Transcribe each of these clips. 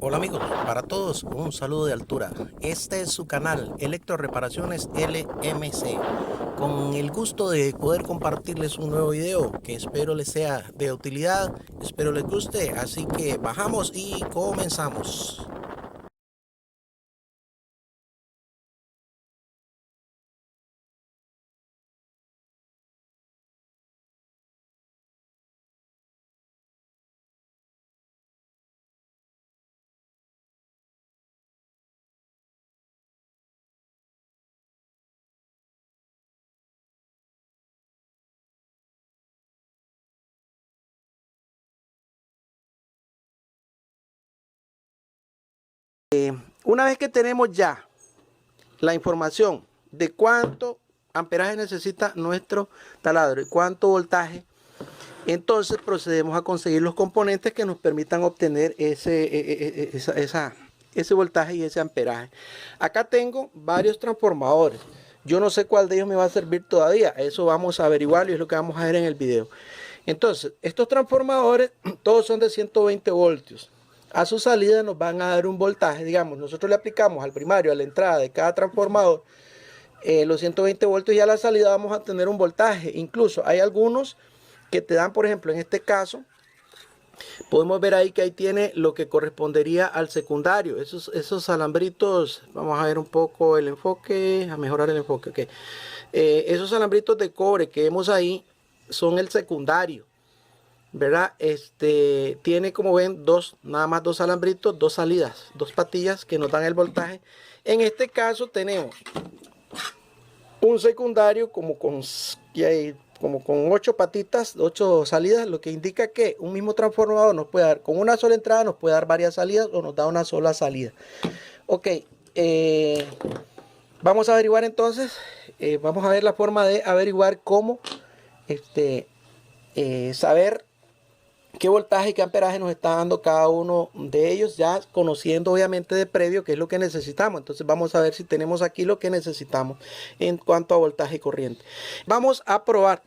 Hola amigos, para todos un saludo de altura. Este es su canal Electroreparaciones LMC, con el gusto de poder compartirles un nuevo video que espero les sea de utilidad, espero les guste, así que bajamos y comenzamos. Una vez que tenemos ya la información de cuánto amperaje necesita nuestro taladro y cuánto voltaje, entonces procedemos a conseguir los componentes que nos permitan obtener ese voltaje y ese amperaje. Acá tengo varios transformadores. Yo no sé cuál de ellos me va a servir todavía. Eso vamos a averiguarlo y es lo que vamos a ver en el video. Entonces, estos transformadores todos son de 120 voltios. A su salida nos van a dar un voltaje. Digamos, nosotros le aplicamos al primario, a la entrada de cada transformador, los 120 voltios, y a la salida vamos a tener un voltaje. Incluso hay algunos que te dan, por ejemplo, en este caso, podemos ver ahí que ahí tiene lo que correspondería al secundario. Esos alambritos, vamos a ver un poco el enfoque, a mejorar el enfoque. Okay. Esos alambritos de cobre que vemos ahí son el secundario, ¿verdad? Tiene, como ven, nada más dos alambritos, dos salidas, dos patillas que nos dan el voltaje. En este caso tenemos un secundario como con 8 patitas, 8 salidas, lo que indica que un mismo transformador nos puede dar, con una sola entrada nos puede dar varias salidas o nos da una sola salida. Ok, vamos a averiguar entonces, vamos a ver la forma de averiguar cómo saber qué voltaje y qué amperaje nos está dando cada uno de ellos, ya conociendo obviamente de previo qué es lo que necesitamos. Entonces vamos a ver si tenemos aquí lo que necesitamos en cuanto a voltaje y corriente. Vamos a probar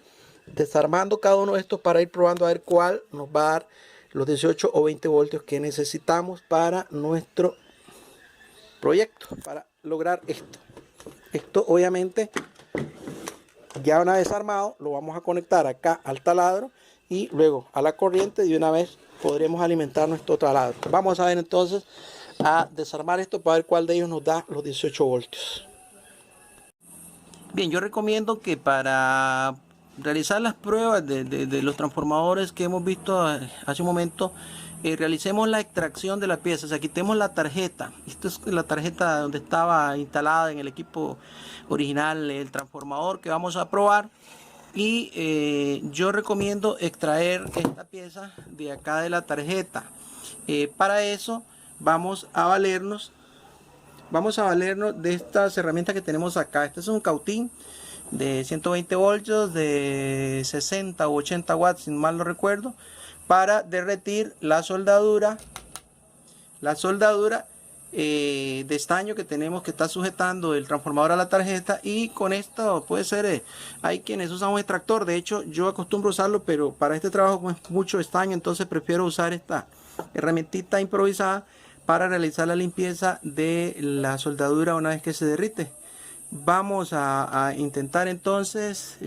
desarmando cada uno de estos para ir probando a ver cuál nos va a dar los 18 o 20 voltios que necesitamos para nuestro proyecto, para lograr esto. Esto obviamente, ya una vez armado, lo vamos a conectar acá al taladro y luego a la corriente, y una vez podremos alimentar nuestro taladro. Vamos a ver entonces a desarmar esto para ver cuál de ellos nos da los 18 voltios. Bien, yo recomiendo que para realizar las pruebas de los transformadores que hemos visto hace un momento, realicemos la extracción de la pieza. O sea, quitemos la tarjeta. Esta es la tarjeta donde estaba instalada en el equipo original el transformador que vamos a probar. Y yo recomiendo extraer esta pieza de acá de la tarjeta. Para eso vamos a valernos de estas herramientas que tenemos acá. Este es un cautín de 120 voltios, de 60 u 80 watts, si mal no recuerdo, para derretir la soldadura de estaño que tenemos, que está sujetando el transformador a la tarjeta. Y con esto puede ser, hay quienes usan un extractor. De hecho, yo acostumbro usarlo, pero para este trabajo es mucho estaño, entonces prefiero usar esta herramientita improvisada para realizar la limpieza de la soldadura una vez que se derrite. Vamos a intentar entonces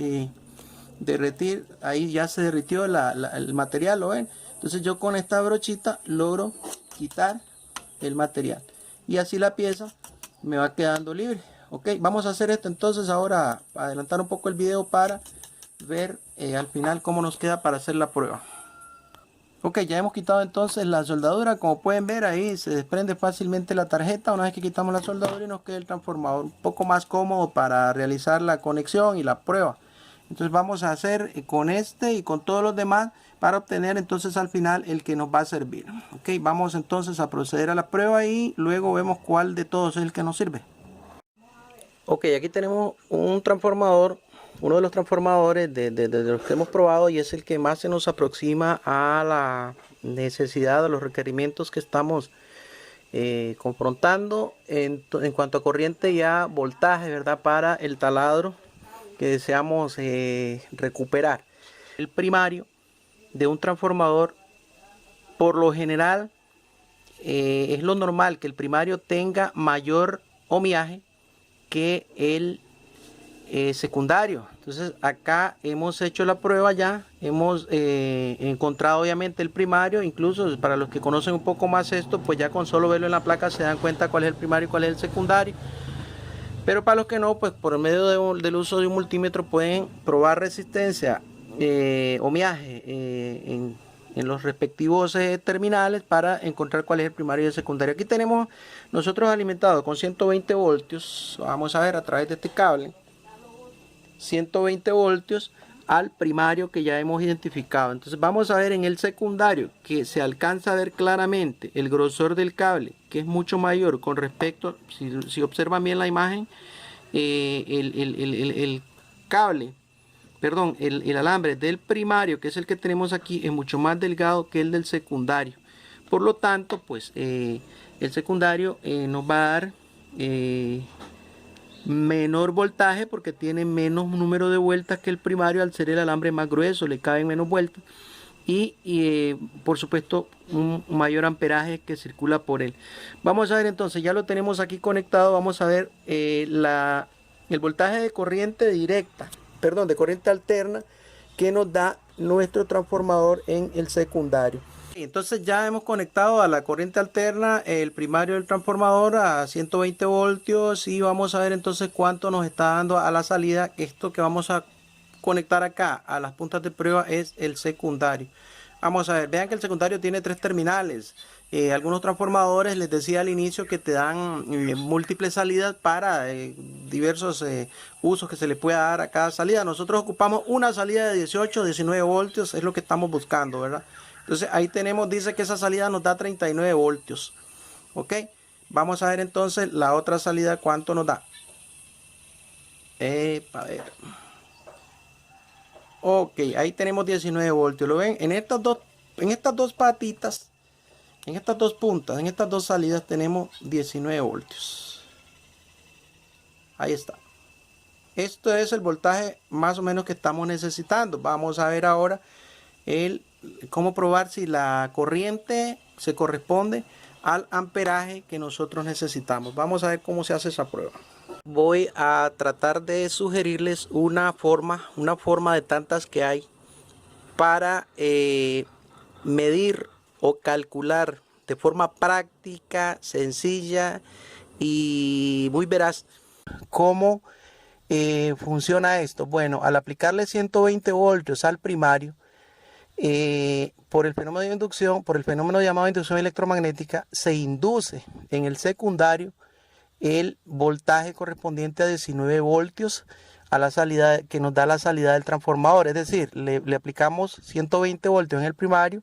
derretir. Ahí ya se derritió el material, ¿lo ven? Entonces yo con esta brochita logro quitar el material y así la pieza me va quedando libre. Ok, vamos a hacer esto entonces ahora, adelantar un poco el video para ver al final cómo nos queda para hacer la prueba. Ok, ya hemos quitado entonces la soldadura. Como pueden ver, ahí se desprende fácilmente la tarjeta una vez que quitamos la soldadura, y nos queda el transformador un poco más cómodo para realizar la conexión y la prueba. Entonces vamos a hacer con este y con todos los demás para obtener entonces al final el que nos va a servir. Ok, vamos entonces a proceder a la prueba y luego vemos cuál de todos es el que nos sirve. Ok, aquí tenemos un transformador, uno de los transformadores de los que hemos probado, y es el que más se nos aproxima a la necesidad, a los requerimientos que estamos confrontando en cuanto a corriente y a voltaje, ¿verdad? Para el taladro que deseamos recuperar. El primario de un transformador, por lo general, es lo normal que el primario tenga mayor ohmiaje que el secundario. Entonces acá hemos hecho la prueba ya, hemos encontrado obviamente el primario. Incluso para los que conocen un poco más esto, pues ya con solo verlo en la placa se dan cuenta cuál es el primario y cuál es el secundario. Pero para los que no, pues por medio del uso de un multímetro pueden probar resistencia, ohmiaje en los respectivos terminales para encontrar cuál es el primario y el secundario. Aquí tenemos nosotros alimentado con 120 voltios, vamos a ver a través de este cable, 120 voltios al primario que ya hemos identificado. Entonces vamos a ver en el secundario que se alcanza a ver claramente el grosor del cable, que es mucho mayor con respecto, si observan bien la imagen, el cable, perdón, el alambre del primario, que es el que tenemos aquí, es mucho más delgado que el del secundario. Por lo tanto, pues el secundario nos va a dar menor voltaje porque tiene menos número de vueltas que el primario. Al ser el alambre más grueso le caben menos vueltas y por supuesto un mayor amperaje que circula por él. Vamos a ver entonces, ya lo tenemos aquí conectado. Vamos a ver el voltaje de corriente directa, perdón, de corriente alterna que nos da nuestro transformador en el secundario. Entonces ya hemos conectado a la corriente alterna el primario del transformador a 120 voltios y vamos a ver entonces cuánto nos está dando a la salida. Esto que vamos a conectar acá a las puntas de prueba es el secundario. Vamos a ver, vean que el secundario tiene 3 terminales. Algunos transformadores, les decía al inicio, que te dan múltiples salidas para diversos usos que se le pueda dar a cada salida. Nosotros ocupamos una salida de 18 19 voltios, es lo que estamos buscando, ¿verdad? Entonces ahí tenemos, dice que esa salida nos da 39 voltios. Ok, vamos a ver entonces la otra salida cuánto nos da. A ver. Ok, ahí tenemos 19 voltios. ¿Lo ven? En estas dos patitas, en estas dos puntas, en estas dos salidas tenemos 19 voltios. Ahí está. Esto es el voltaje más o menos que estamos necesitando. Vamos a ver ahora cómo probar si la corriente se corresponde al amperaje que nosotros necesitamos. Vamos a ver cómo se hace esa prueba. Voy a tratar de sugerirles una forma de tantas que hay para medir o calcular de forma práctica, sencilla y muy veraz cómo funciona esto. Bueno, al aplicarle 120 voltios al primario, por el fenómeno de inducción, por el fenómeno llamado inducción electromagnética, se induce en el secundario el voltaje correspondiente a 19 voltios a la salida que nos da la salida del transformador. Es decir, le aplicamos 120 voltios en el primario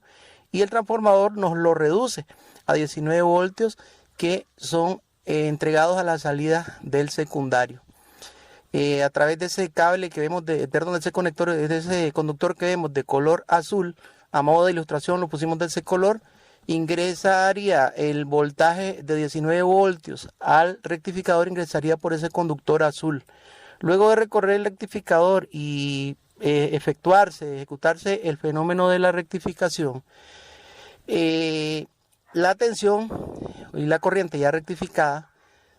y el transformador nos lo reduce a 19 voltios que son entregados a la salida del secundario. A través de ese cable que vemos, de ese conector, de ese conductor que vemos de color azul, a modo de ilustración lo pusimos de ese color, ingresaría el voltaje de 19 voltios al rectificador, ingresaría por ese conductor azul. Luego de recorrer el rectificador y ejecutarse el fenómeno de la rectificación, la tensión y la corriente ya rectificada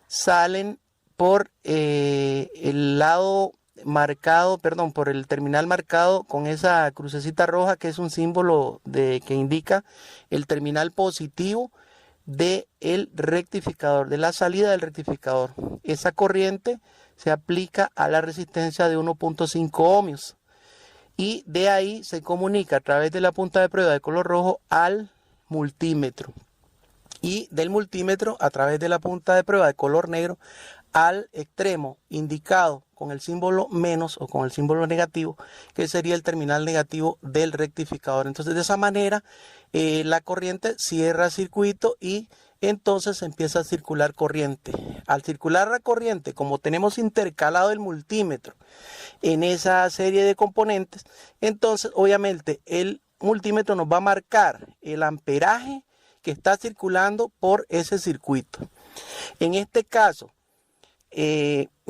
salen por el lado marcado, perdón, por el terminal marcado con esa crucecita roja que es un símbolo que indica el terminal positivo del rectificador, de la salida del rectificador. Esa corriente se aplica a la resistencia de 1.5 ohmios y de ahí se comunica a través de la punta de prueba de color rojo al multímetro y del multímetro a través de la punta de prueba de color negro al extremo indicado con el símbolo menos o con el símbolo negativo, que sería el terminal negativo del rectificador. Entonces de esa manera la corriente cierra circuito y entonces empieza a circular corriente. Al circular la corriente, como tenemos intercalado el multímetro en esa serie de componentes, entonces obviamente el multímetro nos va a marcar el amperaje que está circulando por ese circuito. En este caso,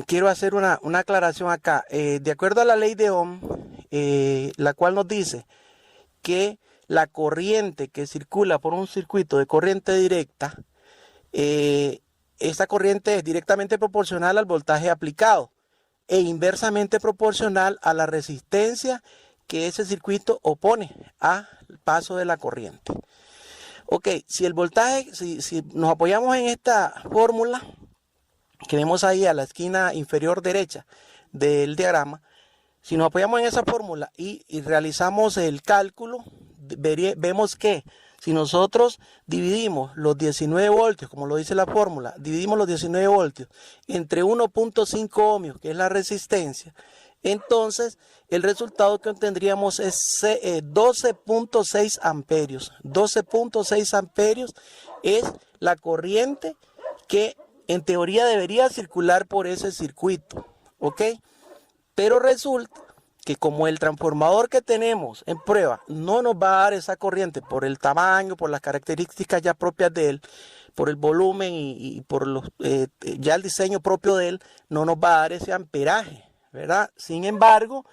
quiero hacer una aclaración acá. De acuerdo a la ley de Ohm, la cual nos dice que la corriente que circula por un circuito de corriente directa, esa corriente es directamente proporcional al voltaje aplicado e inversamente proporcional a la resistencia que ese circuito opone al paso de la corriente. Ok, si el voltaje, si nos apoyamos en esta fórmula que vemos ahí a la esquina inferior derecha del diagrama, si nos apoyamos en esa fórmula y realizamos el cálculo, vemos que si nosotros dividimos los 19 voltios, como lo dice la fórmula, dividimos los 19 voltios entre 1.5 ohmios, que es la resistencia, entonces el resultado que obtendríamos es 12.6 amperios. 12.6 amperios es la corriente que en teoría debería circular por ese circuito, ¿ok? Pero resulta que como el transformador que tenemos en prueba no nos va a dar esa corriente por el tamaño, por las características ya propias de él, por el volumen y por ya el diseño propio de él, no nos va a dar ese amperaje, ¿verdad? Sin embargo,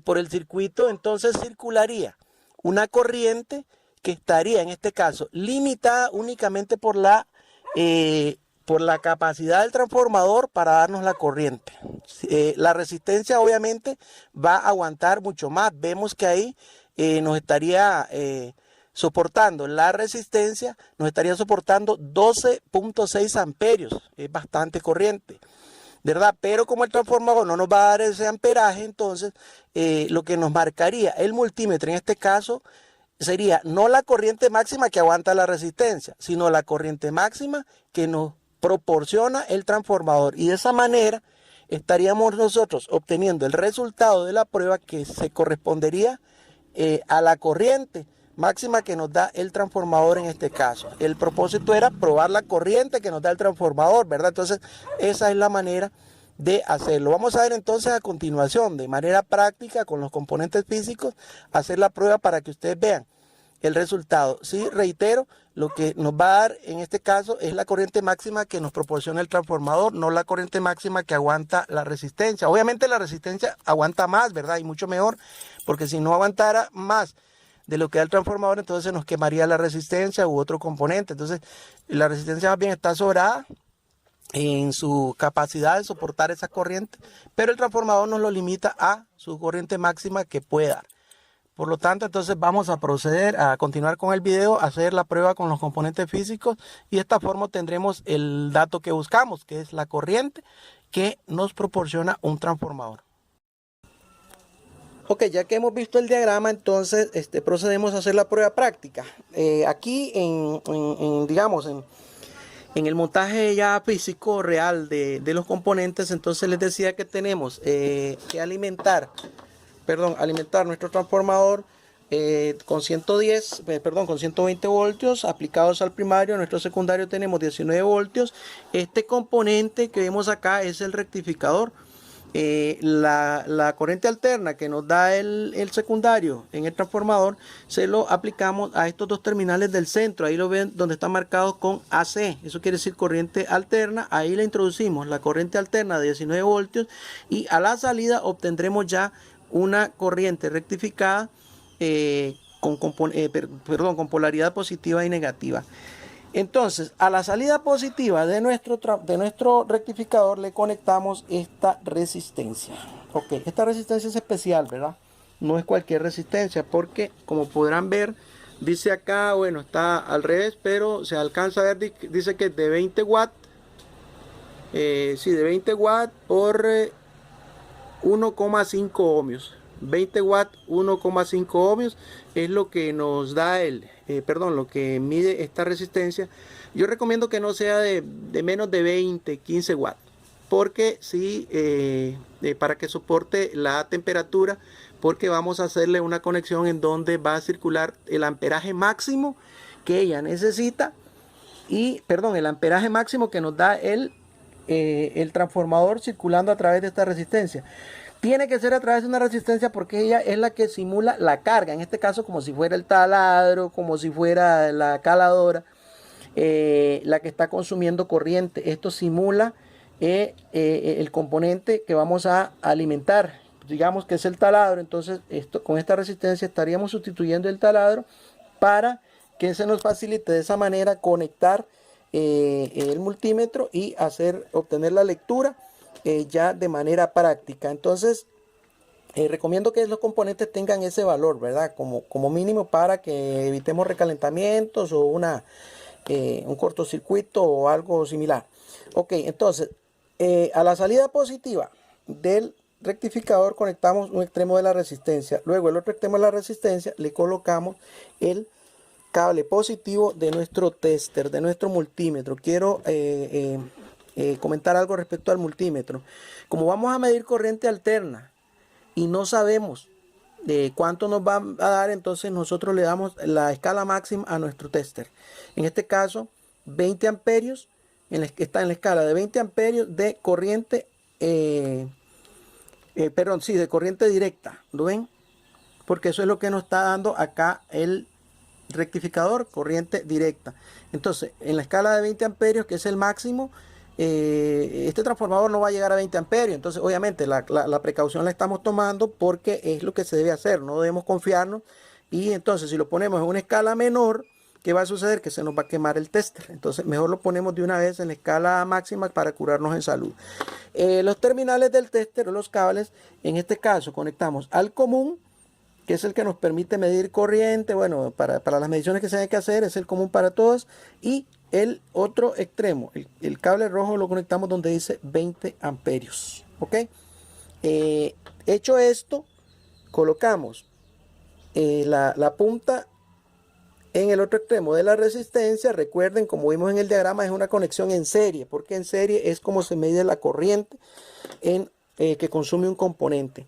por el circuito entonces circularía una corriente que estaría en este caso limitada únicamente por la capacidad del transformador para darnos la corriente. La resistencia obviamente va a aguantar mucho más. Vemos que ahí nos estaría soportando la resistencia, nos estaría soportando 12.6 amperios. Es bastante corriente, ¿verdad? Pero como el transformador no nos va a dar ese amperaje, entonces lo que nos marcaría el multímetro en este caso sería no la corriente máxima que aguanta la resistencia, sino la corriente máxima que nos proporciona el transformador, y de esa manera estaríamos nosotros obteniendo el resultado de la prueba que se correspondería a la corriente máxima que nos da el transformador en este caso. El propósito era probar la corriente que nos da el transformador, ¿verdad? Entonces esa es la manera de hacerlo. Vamos a ver entonces a continuación de manera práctica con los componentes físicos hacer la prueba para que ustedes vean el resultado. Sí, reitero, lo que nos va a dar en este caso es la corriente máxima que nos proporciona el transformador, no la corriente máxima que aguanta la resistencia. Obviamente la resistencia aguanta más, ¿verdad? Y mucho mejor, porque si no aguantara más de lo que da el transformador, entonces nos quemaría la resistencia u otro componente. Entonces la resistencia más bien está sobrada en su capacidad de soportar esa corriente, pero el transformador nos lo limita a su corriente máxima que puede dar. Por lo tanto, entonces vamos a proceder a continuar con el video, a hacer la prueba con los componentes físicos, y de esta forma tendremos el dato que buscamos, que es la corriente que nos proporciona un transformador. Ok, ya que hemos visto el diagrama, entonces procedemos a hacer la prueba práctica. Aquí digamos, en el montaje ya físico real de los componentes, entonces les decía que tenemos que alimentar nuestro transformador con 120 voltios aplicados al primario. En nuestro secundario tenemos 19 voltios. Este componente que vemos acá es el rectificador. La corriente alterna que nos da el secundario en el transformador se lo aplicamos a estos dos terminales del centro. Ahí lo ven donde están marcados con AC, eso quiere decir corriente alterna. Ahí le introducimos la corriente alterna de 19 voltios y a la salida obtendremos ya una corriente rectificada con polaridad positiva y negativa. Entonces, a la salida positiva de nuestro rectificador le conectamos esta resistencia. Ok, esta resistencia es especial, ¿verdad? No es cualquier resistencia, porque como podrán ver, dice acá, bueno, está al revés, pero se alcanza a ver, dice que es de 20 watts. Sí, de 20 watts por 1,5 ohmios. 20 watts, 1,5 ohmios es lo que nos da lo que mide esta resistencia. Yo recomiendo que no sea de menos de 20, 15 watts, porque sí, para que soporte la temperatura, porque vamos a hacerle una conexión en donde va a circular el amperaje máximo que ella necesita el amperaje máximo que nos da el transformador circulando a través de esta resistencia. Tiene que ser a través de una resistencia porque ella es la que simula la carga, en este caso como si fuera el taladro, como si fuera la caladora, la que está consumiendo corriente. Esto simula el componente que vamos a alimentar, digamos que es el taladro, entonces con esta resistencia estaríamos sustituyendo el taladro para que se nos facilite de esa manera conectar el multímetro y obtener la lectura ya de manera práctica. Entonces recomiendo que los componentes tengan ese valor, ¿verdad? Como mínimo para que evitemos recalentamientos o un cortocircuito o algo similar. Ok, entonces a la salida positiva del rectificador conectamos un extremo de la resistencia. Luego el otro extremo de la resistencia le colocamos el cable positivo de nuestro tester, de nuestro multímetro. Quiero comentar algo respecto al multímetro. Como vamos a medir corriente alterna y no sabemos cuánto nos va a dar, entonces nosotros le damos la escala máxima a nuestro tester. En este caso, 20 amperios, está en la escala de 20 amperios de corriente, de corriente directa. ¿Lo ven? Porque eso es lo que nos está dando acá el rectificador, corriente directa. Entonces, en la escala de 20 amperios, que es el máximo, este transformador no va a llegar a 20 amperios. Entonces, obviamente, la precaución la estamos tomando porque es lo que se debe hacer. No debemos confiarnos. Y entonces, si lo ponemos en una escala menor, ¿qué va a suceder? Que se nos va a quemar el tester. Entonces, mejor lo ponemos de una vez en la escala máxima para curarnos en salud. Los terminales del tester o los cables, en este caso, conectamos al común, que es el que nos permite medir corriente. Bueno, para las mediciones que se hay que hacer, es el común para todos. Y el otro extremo, el cable rojo, lo conectamos donde dice 20 amperios. ¿Ok? Hecho esto, colocamos la punta en el otro extremo de la resistencia. Recuerden, como vimos en el diagrama, es una conexión en serie, porque en serie es como se mide la corriente que consume un componente.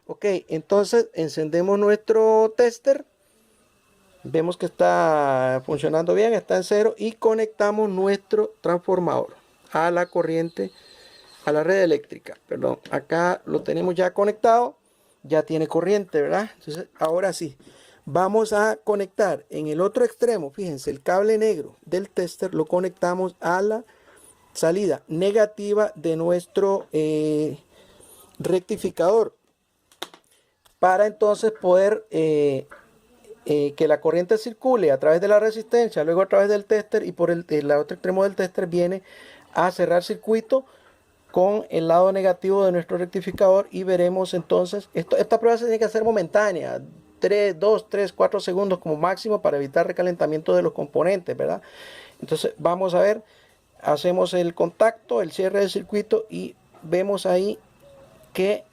Ok, entonces encendemos nuestro tester. Vemos que está funcionando bien, está en cero, y conectamos nuestro transformador a la corriente, a la red eléctrica. Perdón, acá lo tenemos ya conectado, ya tiene corriente, ¿verdad? Entonces, ahora sí, vamos a conectar en el otro extremo. Fíjense, el cable negro del tester lo conectamos a la salida negativa de nuestro rectificador, para entonces poder que la corriente circule a través de la resistencia, luego a través del tester, y por el otro extremo del tester viene a cerrar circuito con el lado negativo de nuestro rectificador. Y veremos entonces, esta prueba se tiene que hacer momentánea, 2, 3, 4 segundos como máximo, para evitar recalentamiento de los componentes, ¿verdad? Entonces vamos a ver, hacemos el contacto, el cierre del circuito, y vemos ahí que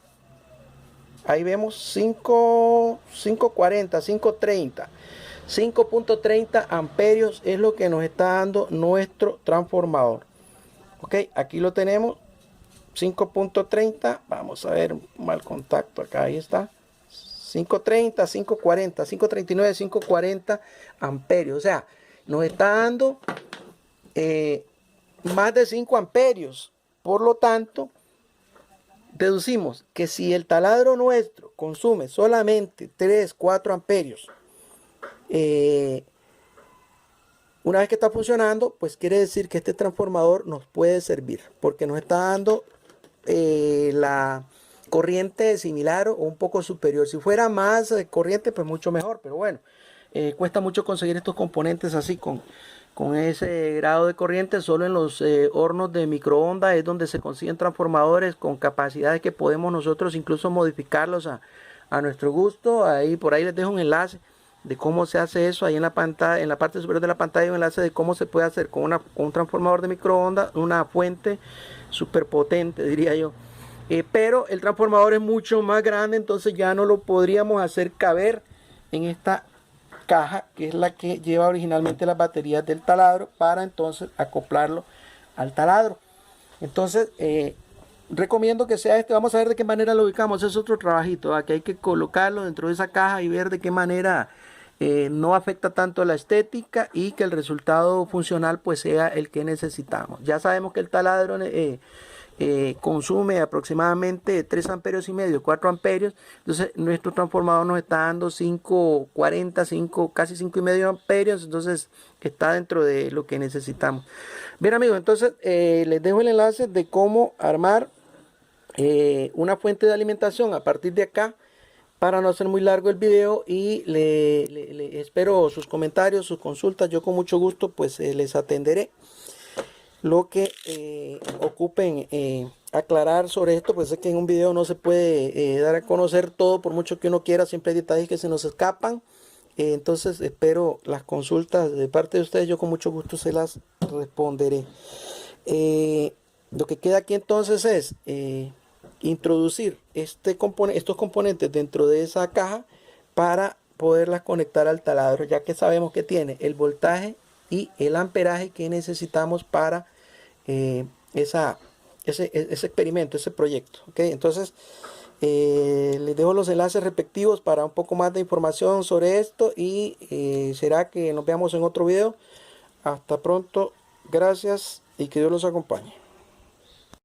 ahí vemos 5.40, 5.30, 5.30 amperios es lo que nos está dando nuestro transformador. Ok, aquí lo tenemos, 5.30. Vamos a ver, mal contacto acá, ahí está. 5.30, 5.40, 5.39, 5.40 amperios. O sea, nos está dando más de 5 amperios. Por lo tanto, deducimos que si el taladro nuestro consume solamente 3, 4 amperios, una vez que está funcionando, pues quiere decir que este transformador nos puede servir, porque nos está dando la corriente similar o un poco superior. Si fuera más corriente, pues mucho mejor, pero bueno, cuesta mucho conseguir estos componentes así con ese grado de corriente. Solo en los hornos de microondas es donde se consiguen transformadores con capacidades que podemos nosotros incluso modificarlos a nuestro gusto. Por ahí les dejo un enlace de cómo se hace eso. Ahí en la pantalla, en la parte superior de la pantalla, hay un enlace de cómo se puede hacer con un transformador de microondas, una fuente súper potente, diría yo. Pero el transformador es mucho más grande, entonces ya no lo podríamos hacer caber en esta caja, que es la que lleva originalmente las baterías del taladro, para entonces acoplarlo al taladro. Entonces recomiendo que sea este. Vamos a ver de qué manera lo ubicamos. Es otro trabajito, ¿verdad? Que hay que colocarlo dentro de esa caja y ver de qué manera no afecta tanto la estética, y que el resultado funcional pues sea el que necesitamos. Ya sabemos que el taladro consume aproximadamente 3 amperios y medio, 4 amperios. Entonces nuestro transformador nos está dando 5.40, casi 5.5 amperios. Entonces está dentro de lo que necesitamos. Bien amigos, entonces les dejo el enlace de cómo armar una fuente de alimentación a partir de acá, para no hacer muy largo el video, y le espero sus comentarios, sus consultas. Yo con mucho gusto pues les atenderé lo que ocupen aclarar sobre esto. Pues es que en un video no se puede dar a conocer todo, por mucho que uno quiera, siempre hay detalles que se nos escapan. Entonces espero las consultas de parte de ustedes, yo con mucho gusto se las responderé. Lo que queda aquí entonces es introducir estos componentes dentro de esa caja para poderlas conectar al taladro, ya que sabemos que tiene el voltaje y el amperaje que necesitamos para ese experimento, ese proyecto. ¿Okay? Entonces les dejo los enlaces respectivos para un poco más de información sobre esto, y será que nos veamos en otro video. Hasta pronto, gracias y que Dios los acompañe.